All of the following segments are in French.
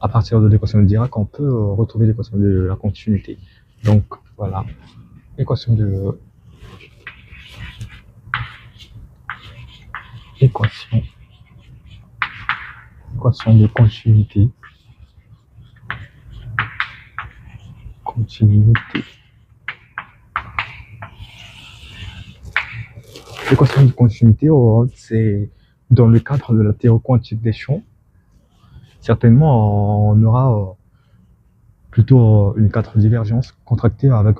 à partir de l'équation de Dirac, on peut retrouver l'équation de la continuité. Donc voilà, équation de équation de continuité. L'équation de continuité, c'est dans le cadre de la théorie quantique des champs. Certainement, on aura plutôt une quatre divergence contractée avec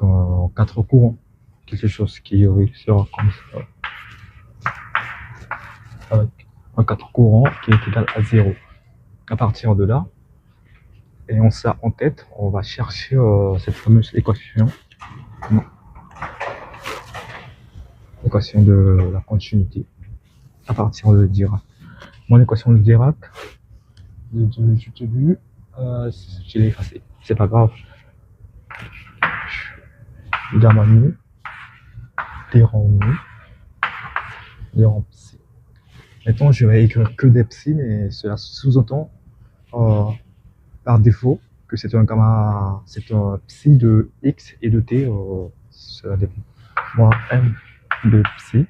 quatre courants. Quelque chose qui sera comme ça. Avec un quatre courants qui est égal à 0. À partir de là, ayant ça en tête, on va chercher cette fameuse équation. L'équation de la continuité à partir de Dirac. Mon équation de Dirac, du début, je l'ai effacée. C'est pas grave. Gamma nu, T rang nu, D rang psi. Maintenant, je vais écrire que des psi, mais cela sous-entend par défaut que c'est un gamma, c'est un psi de x et de t. Cela dépend. Moins m de psi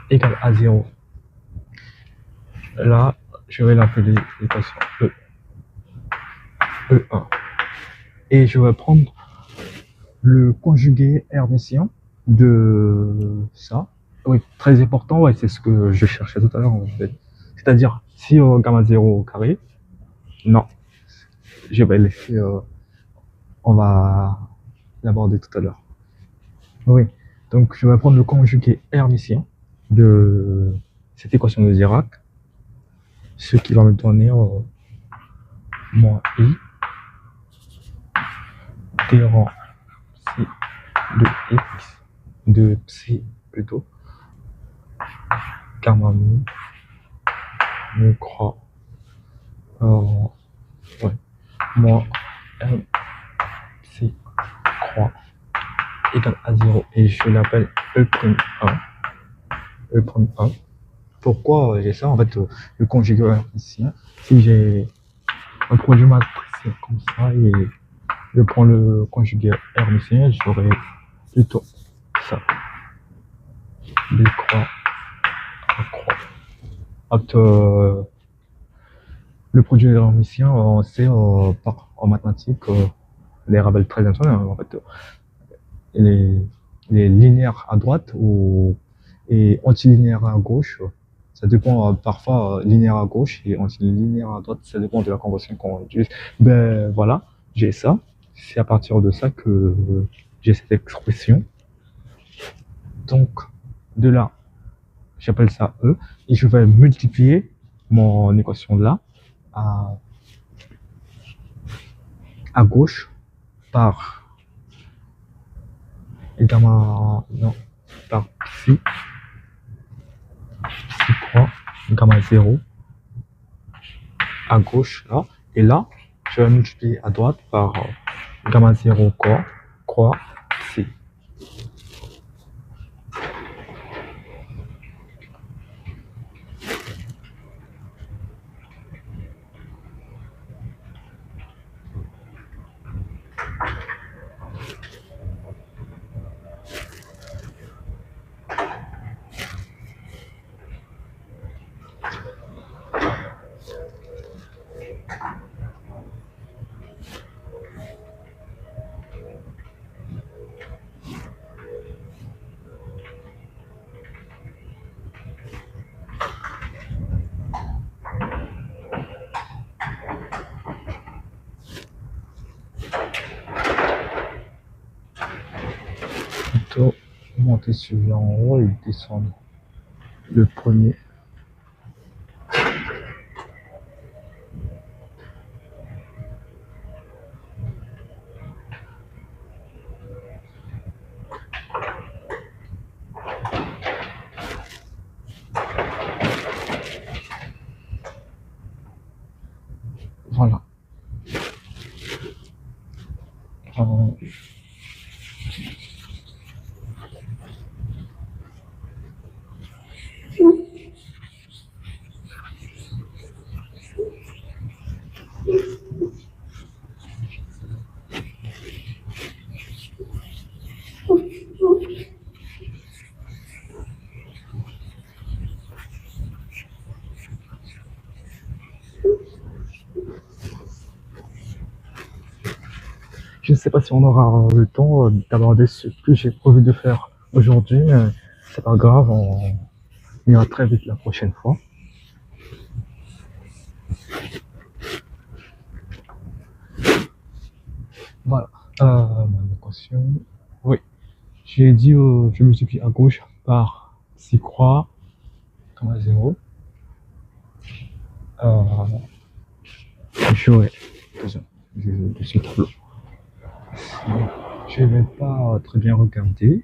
égale à 0. Là, je vais l'appeler l'équation E1. Et je vais prendre le conjugué hermétien de ça. Oui, très important, ouais, c'est ce que je cherchais tout à l'heure en fait. C'est-à-dire, si gamma 0 au carré, non, je vais laisser, on va l'aborder tout à l'heure. Oui, donc je vais prendre le conjugué hermétien de cette équation de Dirac, ce qui va me donner moins i t rang psi de x, de psi plutôt, gamma mu, mu croix, ouais, moins m psi croix égale à 0 et je l'appelle E'1. E'1. Pourquoi j'ai ça? En fait, le conjugué hermétien, si j'ai un produit matricien comme ça et je prends le conjugué hermétien, j'aurai plutôt ça. B croix, A croix. Le produit hermétien, on sait en mathématiques, les rappels très internationaux, en fait, les linéaires à droite et antilinéaires à gauche. Ça dépend parfois linéaire à gauche et antilinéaire à droite, ça dépend de la convention qu'on utilise. Ben voilà, j'ai ça. C'est à partir de ça que j'ai cette expression. Donc de là, j'appelle ça E et je vais multiplier mon équation de là à gauche par gamma, non, par psi croix, gamma 0 à gauche là, et là je vais multiplier à droite par gamma 0 croix psi. Plutôt monter celui-là en haut et descendre le premier. Voilà. sais pas si on aura le temps d'aborder ce que j'ai prévu de faire aujourd'hui, mais c'est pas grave, on ira très vite la prochaine fois. Voilà. Mon équation. Oui. J'ai dit, je multiplie à gauche par 6 croix, comme à 0. Ouais, de ce tableau. Je vais pas très bien regarder.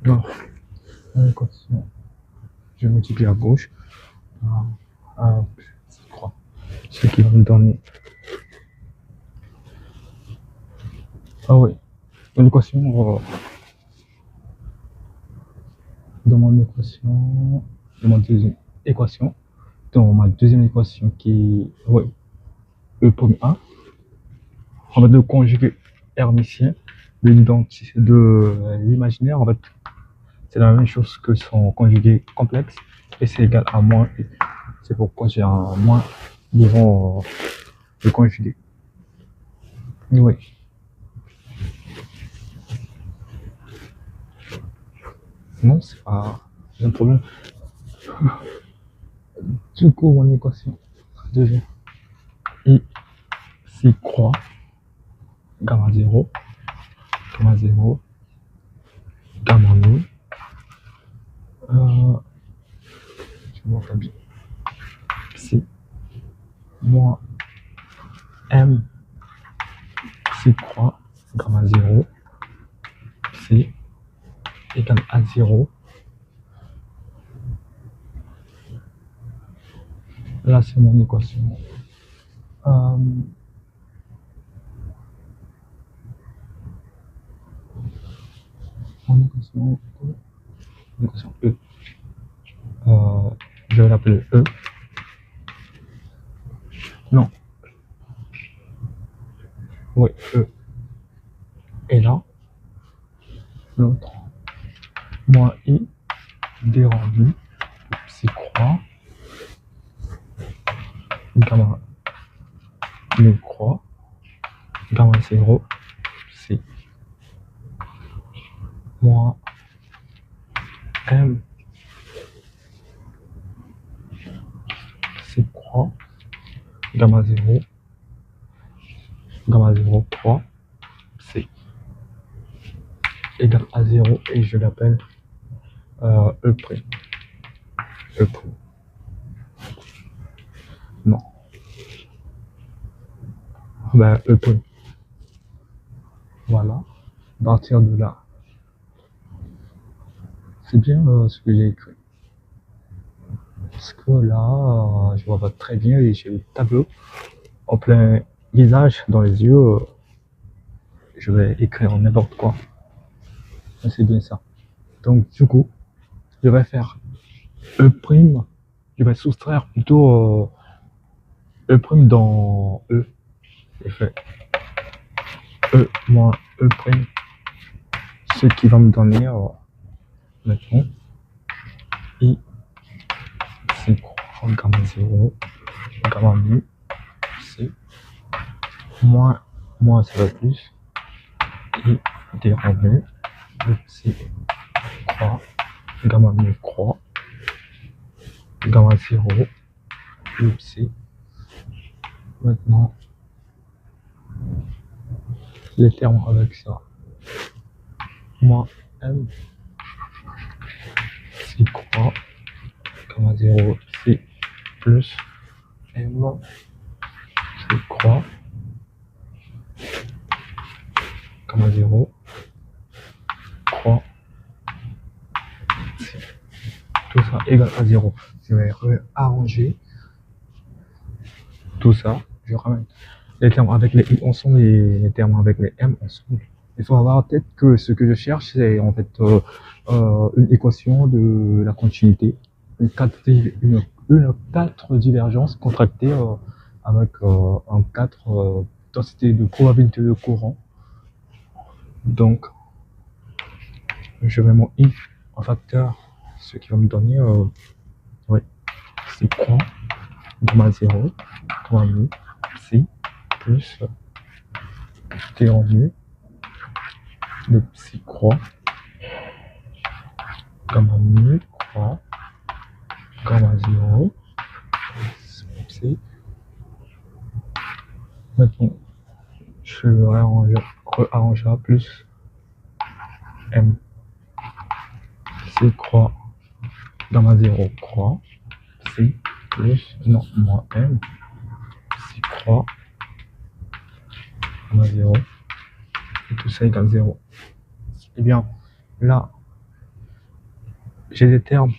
Non, mon équation. Je multiplie à gauche par 6 croix. Ce qui va me donner. Ah oui, une équation. Dans mon équation, dans ma deuxième équation, dans ma deuxième équation qui est ouais, E pour 1, on va le conjuguer hermitien de l'imaginaire, en fait, c'est la même chose que son conjugué complexe et c'est égal à moins i. C'est pourquoi j'ai un moins devant le conjugué. Oui. Non, c'est pas un problème. Du coup, mon équation devient i 6 croix gamma 0, gamma 0, gamma nu. Je m'en bien. Si moins m 6 croix gamma 0, c'est égal à 0. Là, c'est mon équation. Mon équation E. Je vais l'appeler E. Non. Oui, E. Et là, l'autre. Moins I d rendu psi croix gamma nu croix gamma 0 psi moins m psi croix gamma 0 croix psi égale à 0 et je l'appelle E'. E'. Non. Ben, E'. Voilà. À partir de là, c'est bien ce que j'ai écrit. Parce que là, je vois pas très bien et j'ai le tableau en plein visage dans les yeux. Je vais écrire n'importe quoi. C'est bien ça. Donc, du coup, je vais faire E'. Je vais soustraire plutôt E' dans E. Je fais E moins E'. Ce qui va me donner maintenant I 6 croix gamma 0 gamma nu C moins ça va plus I d rendu de psi croix gamma nu croix gamma 0 de psi. Maintenant les termes avec ça moins m 6 croix gamma 0 psi plus m 6 croix gamma 0 croix psi. Tout ça ça égale à 0. Je vais réarranger tout ça. Je ramène les termes avec les i ensemble et les termes avec les m ensemble. Il faut avoir en tête que ce que je cherche, c'est en fait une équation de la continuité, une quatre divergences contractées avec un 4 densité de probabilité de courant. Donc, je mets mon i en facteur, ce qui va me donner c'est quoi gamma 0, gamma mu, psi, plus t en mu, le psi croix, gamma mu croix, gamma 0, psi. Maintenant, je réarrange plus m, psi croix, gamma 0 croix, psi, plus, non, moins m, psi croix, gamma 0, et tout ça égale 0. Et bien, là, j'ai des termes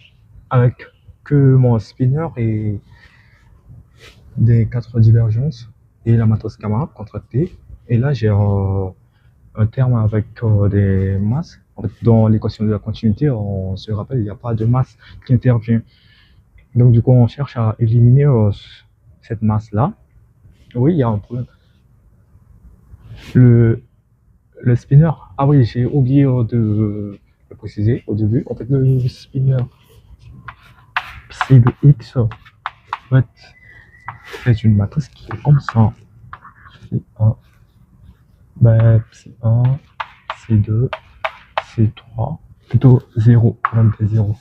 avec que mon spinner et des 4 divergences et la matrice gamma contractée. Et là, j'ai un terme avec des masses. En fait, dans l'équation de la continuité, on se rappelle, il n'y a pas de masse qui intervient. Donc, du coup, on cherche à éliminer cette masse-là. Oui, il y a un problème. Le spinner, ah oui, j'ai oublié de le préciser au début. En fait, le spinner psi de x, en fait, c'est une matrice qui est comme ça. Psi 1, ben, psi 1, C2, C3, plutôt 0, même des 0.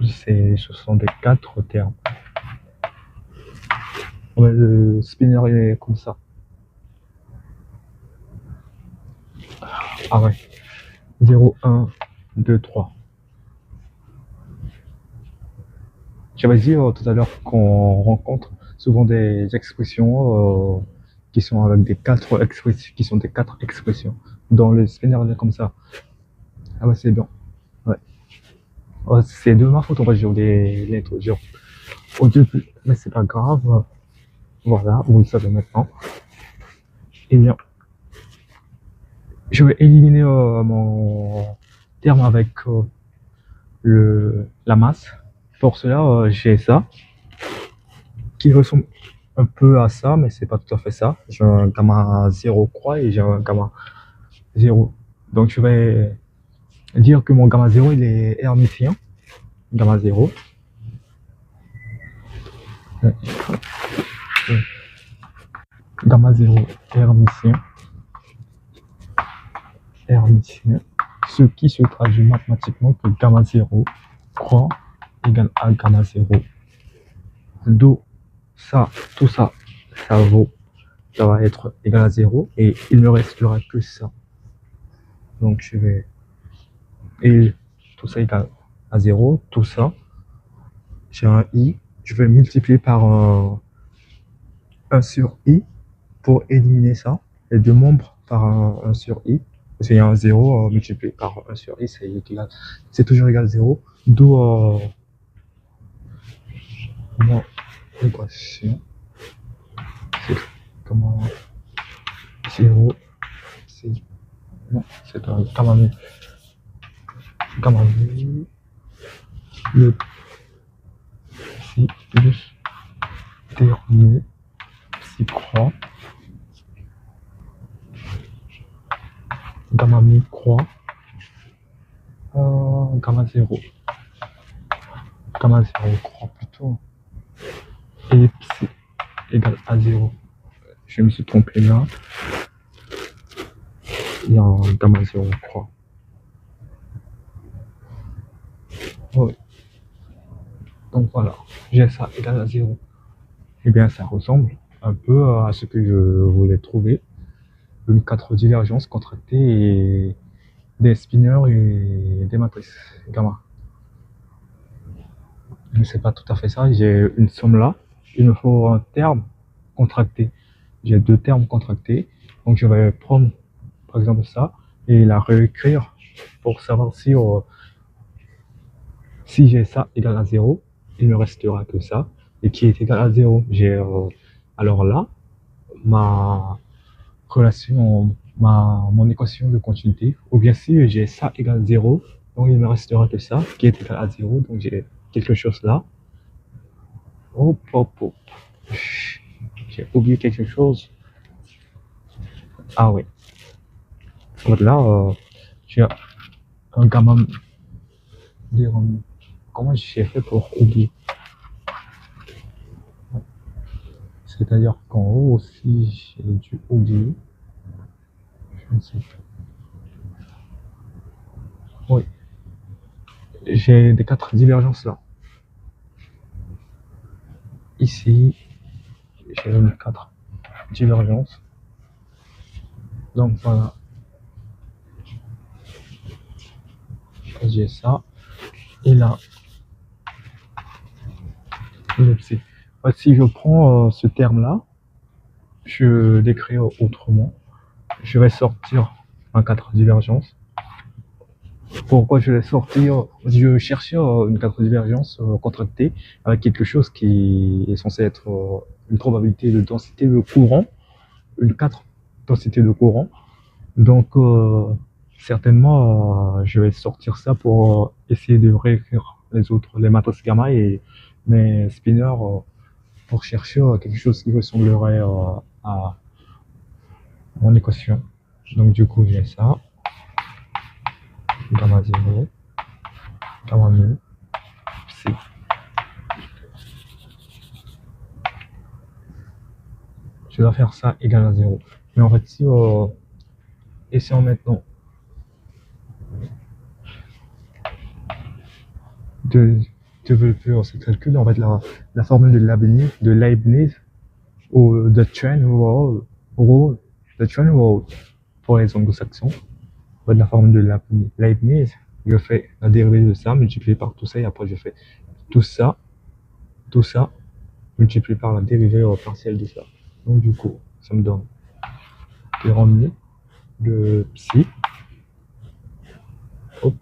Ce sont des 4 termes. Ouais, le spinner est comme ça. Ah ouais. 0, 1, 2, 3. J'avais dit tout à l'heure qu'on rencontre souvent des expressions qui sont avec des 4 expressions, qui sont des 4 expressions. Dans le spinner, il est comme ça. Ah ouais, c'est bien. Ouais. Oh, c'est de ma faute, on va dire les lettres au début, mais c'est pas grave. Voilà, vous le savez maintenant. Et bien, je vais éliminer mon terme avec la masse. Pour cela, j'ai ça qui ressemble un peu à ça, mais c'est pas tout à fait ça. J'ai un gamma 0 croix et j'ai un gamma 0. Donc je vais dire que mon gamma 0 il est hermitien. Gamma 0. Gamma 0 hermitien. Hermitien. Ce qui se traduit mathématiquement que gamma 0 croix égale à gamma 0. D'où ça, tout ça, ça va être égal à 0 et il ne restera que ça. Donc je vais, et tout ça égale à 0, tout ça, j'ai un i, je vais multiplier par 1 sur i pour éliminer ça, les deux membres par 1 sur i, parce qu'il y a un 0 multiplié par 1 sur i, c'est toujours égal à 0, d'où mon équation, c'est comment 0, c'est non, c'est un gamma mu. Gamma mu, le psi plus terminé, psi croix, gamma mu croix, gamma 0. Gamma 0 croix plutôt. Et psi égale à 0. Je me suis trompé là. Il y a un gamma 0 croix. Oui. Donc voilà, j'ai ça égale à 0. Eh bien, ça ressemble un peu à ce que je voulais trouver. Une 4 divergences contractées et des spinners et des matrices gamma. Mais c'est pas tout à fait ça, j'ai une somme là, il me faut un terme contracté. J'ai 2 termes contractés, donc je vais prendre par exemple ça et la réécrire pour savoir si Si j'ai ça égal à 0, il ne me restera que ça. Et qui est égal à 0, alors là, ma mon équation de continuité, ou bien si j'ai ça égal à 0, donc il ne me restera que ça, qui est égal à 0, donc j'ai quelque chose là. Hop, hop, hop. J'ai oublié quelque chose. Ah oui. Donc là, j'ai un gamma. Comment j'ai fait pour oublier? C'est-à-dire qu'en haut aussi, j'ai dû oublier. Je ne sais pas. Oui. J'ai des 4 divergences là. Ici, j'ai une 4 divergences. Donc voilà. J'ai ça. Et là, ellipse. Si je prends ce terme-là, je l'écris autrement. Je vais sortir un 4 divergences. Pourquoi je vais sortir? Je cherchais une 4 divergences contractée avec quelque chose qui est censé être une probabilité de densité de courant, une 4 densité de courant. Donc, certainement, je vais sortir ça pour essayer de réécrire les matrices gamma et mes spinors pour chercher quelque chose qui ressemblerait à mon équation. Donc, du coup, j'ai ça. Gamma 0, gamma mu, psi. Je dois faire ça égal à 0. Mais en fait, si essayons maintenant de développer ce calcul, en fait, la formule de Leibniz ou de chain rule, the chain rule pour les anglo-saxons, en fait, la formule de Leibniz, je fais la dérivée de ça multiplié par tout ça et après je fais tout ça multiplié par la dérivée partielle de ça. Donc du coup, ça me donne des rendu de psi, hop,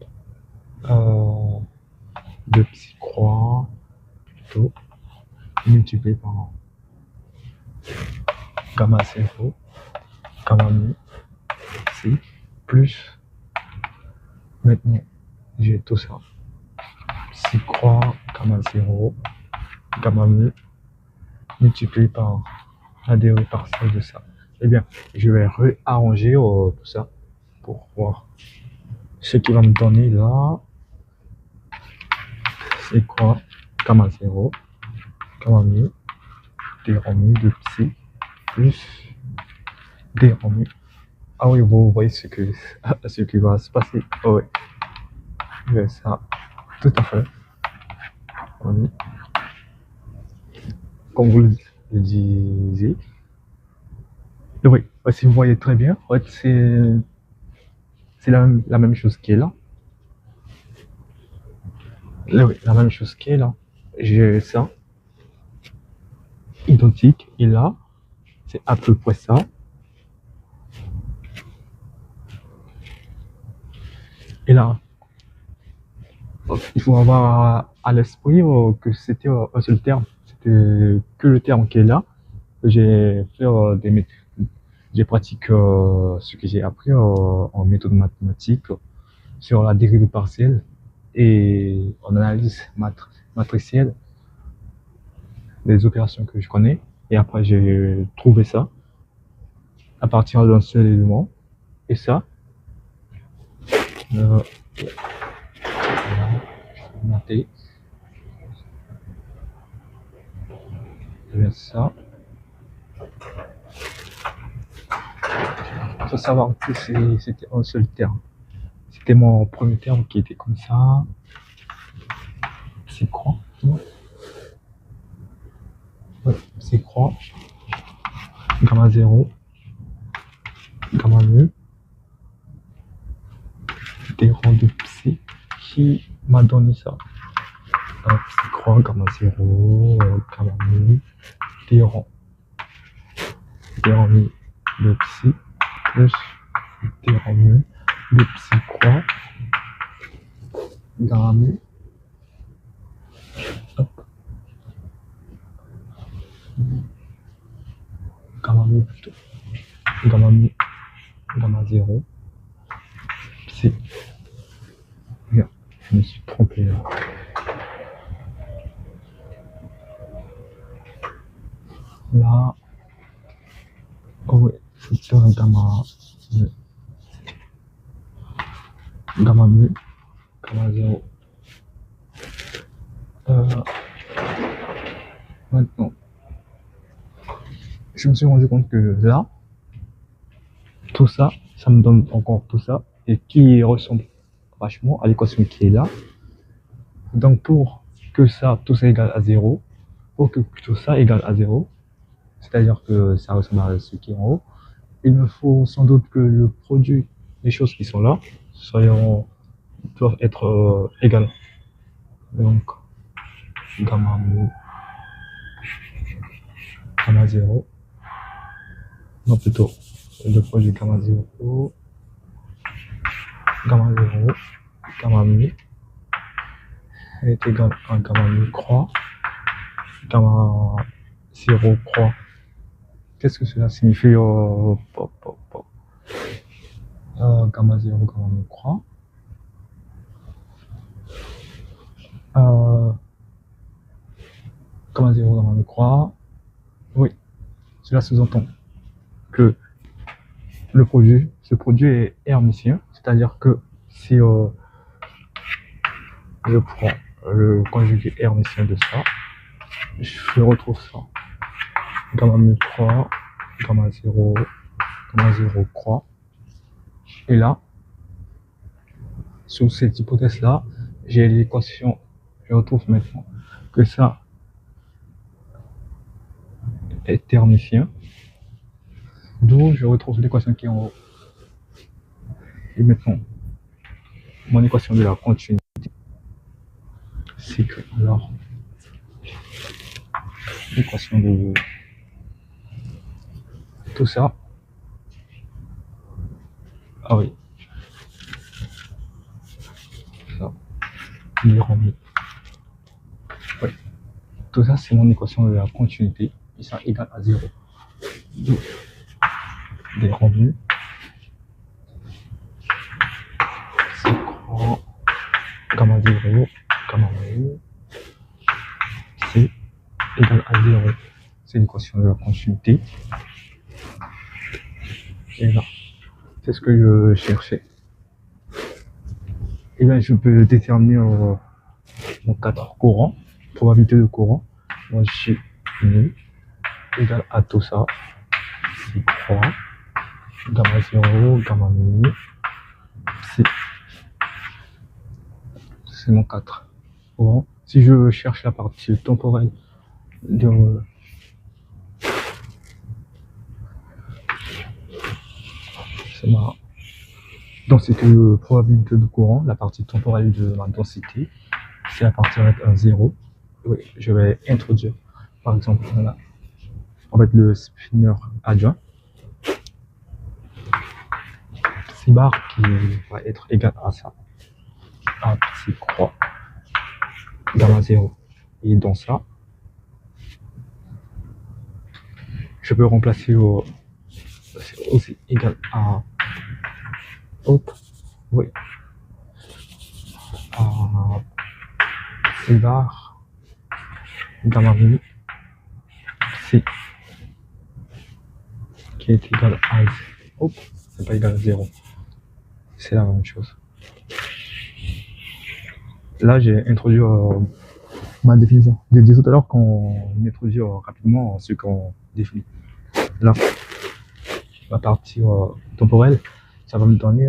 de psi croix plutôt multiplié par gamma 0, gamma mu, psi, plus maintenant j'ai tout ça, psi croix, gamma 0, gamma mu multiplié par la dérivée partielle de ça. Eh bien, je vais réarranger tout ça pour voir ce qui va me donner là. C'est quoi? Gamma 0, gamma mu, d en mu de psi, plus d en mu. Ah oui, vous voyez ce qui va se passer. Oh oui, je vais ça, tout à fait. Oui. Comme vous le disiez. Oui, si vous voyez très bien, en fait, c'est la même chose qui est là. Oui, la même chose qui est là. J'ai ça, identique, et là, c'est à peu près ça. Et là, il faut avoir à l'esprit que c'était un seul terme. C'était que le terme qui est là. J'ai fait j'ai pratiqué ce que j'ai appris en méthode mathématique sur la dérivée partielle et en analyse matricielle des opérations que je connais. Et après, j'ai trouvé ça à partir d'un seul élément. Et ça, voilà, noter. Je vais ça. Il faut savoir que c'était un seul terme. C'était mon premier terme qui était comme ça. C'est quoi? Ouais, c'est quoi? Gamma 0, gamma mu, des rangs de psi qui m'a donné ça. Psi croix, gamma 0, gamma mu, des rangs mu de psi plus des rangs mu de psi croix, gamma mu mu plutôt. Gamma mu, gamma 0, psi. Bien, je me suis trompé là. Là, oh oui, c'est un gamma mu. Gamma mu, gamma 0. Maintenant, je me suis rendu compte que là, tout ça, ça me donne encore tout ça, et qui ressemble vachement à l'équation qui est là. Donc pour que ça, tout ça égale à 0, pour que tout ça égale à 0, c'est-à-dire que ça ressemble à ce qui est en haut, il me faut sans doute que le produit des choses qui sont là doivent être égales. Donc, gamma mu, gamma 0, non plutôt, le produit gamma 0, gamma 0, gamma mu est égal à gamma mu croix, gamma 0 croix. Qu'est-ce que cela signifie gamma 0, gamma mu croix. Gamma 0, gamma mu croix. Oui, cela sous-entend que ce produit est hermitien, c'est-à-dire que si je prends le conjugué hermitien de ça, je retrouve ça. Gamma mu croix, gamma 0 croix. Et là, sous cette hypothèse-là, j'ai l'équation, je retrouve maintenant que ça est hermitien, d'où je retrouve l'équation qui est en haut. Et maintenant, mon équation de la continuité, c'est que alors l'équation de tout ça, ah oui, ça, il est remis. Oui, tout ça c'est mon équation de la continuité, et ça égale à 0. Donc, des revenus, c'est quoi? Gamma 0, gamma mu, c'est égal à 0. C'est l'équation de la continuité. Et là, c'est ce que je cherchais. Et là, je peux déterminer mon cadre courant, probabilité de courant. Moi, J mu égale à tout ça. C'est 3, gamma 0, gamma mu, c'est mon 4. Bon, si je cherche la partie temporelle de c'est ma densité de probabilité de courant, la partie temporelle de ma densité, c'est la partie avec un 0. Oui, je vais introduire, par exemple, là, en fait, le spinner adjoint, C bar qui va être égal à ça, à psi croix, gamma 0. Et dans ça, je peux remplacer c'est aussi égal à hop, oui, à C bar, gamma mu, psi, qui est égal à hop, c'est pas égal à 0. C'est la même chose. Là, j'ai introduit ma définition. J'ai dit tout à l'heure qu'on introduit rapidement ce qu'on définit. Là, la partie temporelle, ça va me donner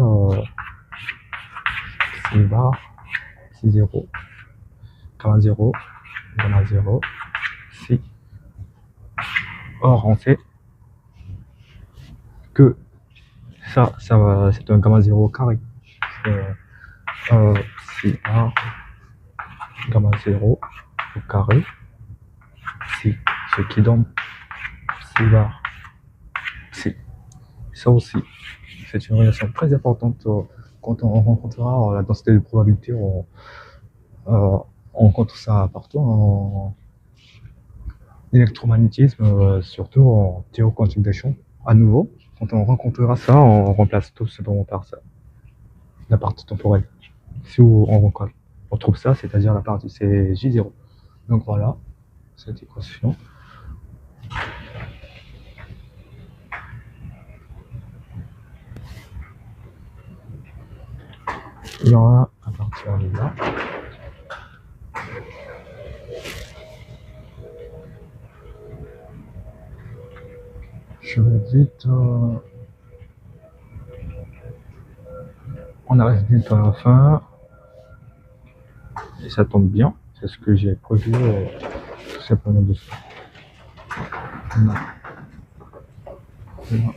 C bar, c'est 0, gamma 0, gamma 0, C. Or, on sait que ça c'est un gamma 0 carré. C bar, gamma 0 au carré, C, ce qui donne C bar, C. Ça aussi, c'est une relation très importante quand on rencontrera la densité de probabilité. On rencontre ça partout l'électromagnétisme, surtout en théorie quantique des champs. À nouveau, quand on rencontrera ça, on remplace tout simplement par ça, la partie temporelle. Si on trouve ça, c'est-à-dire la partie, c'est J0. Donc voilà, cette équation. Il y aura à partir de là. Je vais vite. On arrive vite à la fin. Et ça tombe bien. C'est ce que j'ai prévu tout simplement de ça. Non. Non.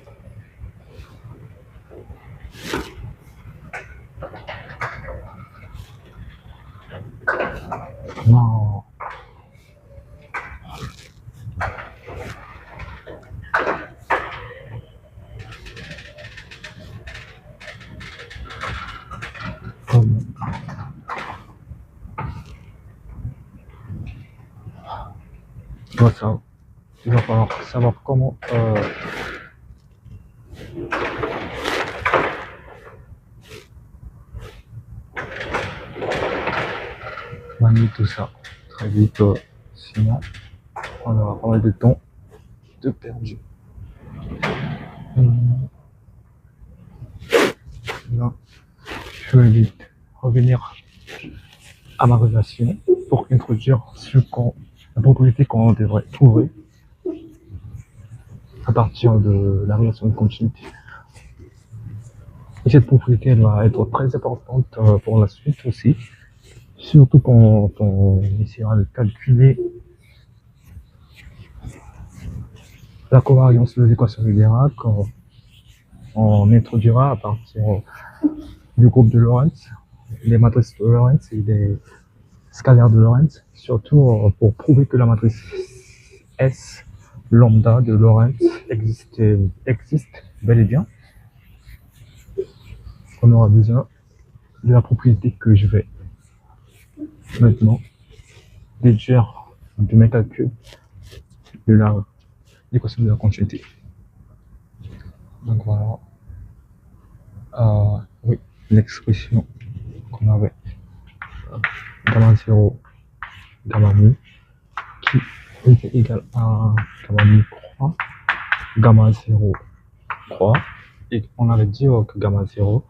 Non. Ça, il va falloir savoir comment manier tout ça très vite, sinon on aura pas mal de temps de perdu. Là, je vais vite revenir à ma relation pour introduire la propriété qu'on devrait trouver à partir de la relation de continuité. Et cette propriété, elle va être très importante pour la suite aussi, surtout quand on essaiera de calculer la covariance de l'équation de Dirac. On introduira à partir du groupe de Lorentz, les matrices de Lorentz et les scalaires de Lorentz, surtout pour prouver que la matrice S lambda de Lorentz existe bel et bien. On aura besoin de la propriété que je vais maintenant déduire de mes calculs de l'équation de la continuité. Donc voilà, oui, l'expression qu'on avait, gamma 0, gamma mu, qui était égal à gamma mu croix, gamma 0 croix, et on avait dit que gamma 0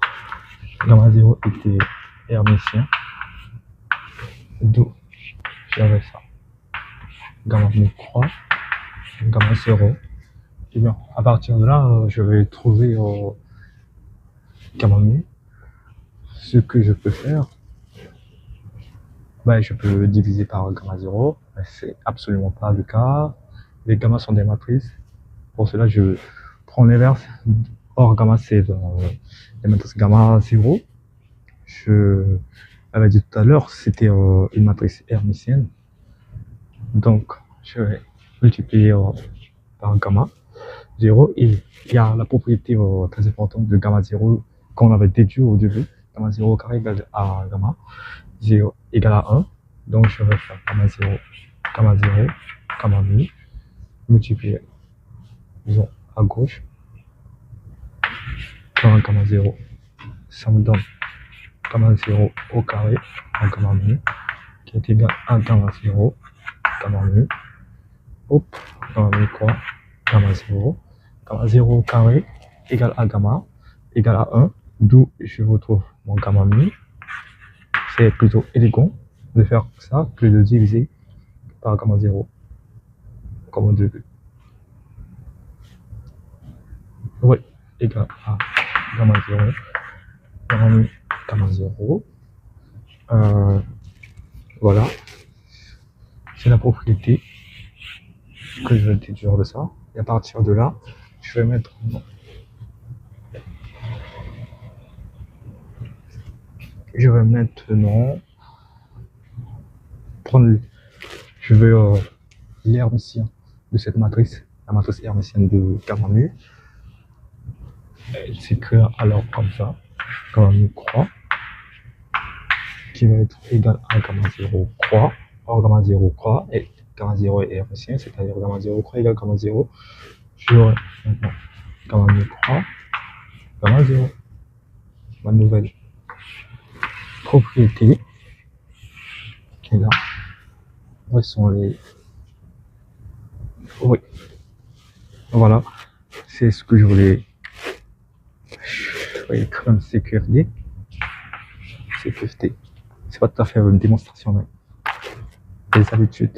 était hermitien, d'où j'avais ça, gamma mu croix, gamma 0, et bien à partir de là, je vais trouver gamma mu. Ce que je peux faire, je peux diviser par gamma 0, mais c'est absolument pas le cas. Les gammas sont des matrices. Pour cela, je prends l'inverse. Or, gamma, c'est les matrices gamma 0. Je l'avais dit tout à l'heure, c'était une matrice hermitienne. Donc, je vais multiplier par gamma 0. Et il y a la propriété très importante de gamma 0 qu'on avait déduit au début. Gamma 0 carré égale à gamma 0 égale à 1. Donc, je vais faire gamma 0, gamma mu, multiplier, disons, à gauche, par gamma 0. Ça me donne gamma 0 au carré en gamma mu, qui est égal à gamma 0, gamma mu, hop, gamma mu quoi, gamma 0 au carré égale à 1, d'où je retrouve mon gamma mu. C'est plutôt élégant de faire ça que de diviser par gamma 0, comme au début. Oui, égal à gamma 0, gamma mu, gamma 0. Voilà, c'est la propriété que je vais déduire de ça. Et à partir de là, je vais maintenant prendre, je vais l'hermitien de cette matrice, la matrice hermitienne de gamma mu. Elle s'écrit alors comme ça, gamma mu croix, qui va être égal à gamma 0 croix. Or, gamma 0 croix est gamma 0 est hermétien, c'est-à-dire gamma 0 croix égale gamma 0. J'aurai maintenant gamma mu croix, gamma 0. Ma nouvelle propriété qui est là. Où sont les... Oui. Voilà. C'est ce que je voulais écrire une sécurité. Sécurité. C'est pas tout à fait une démonstration, mais des habitudes.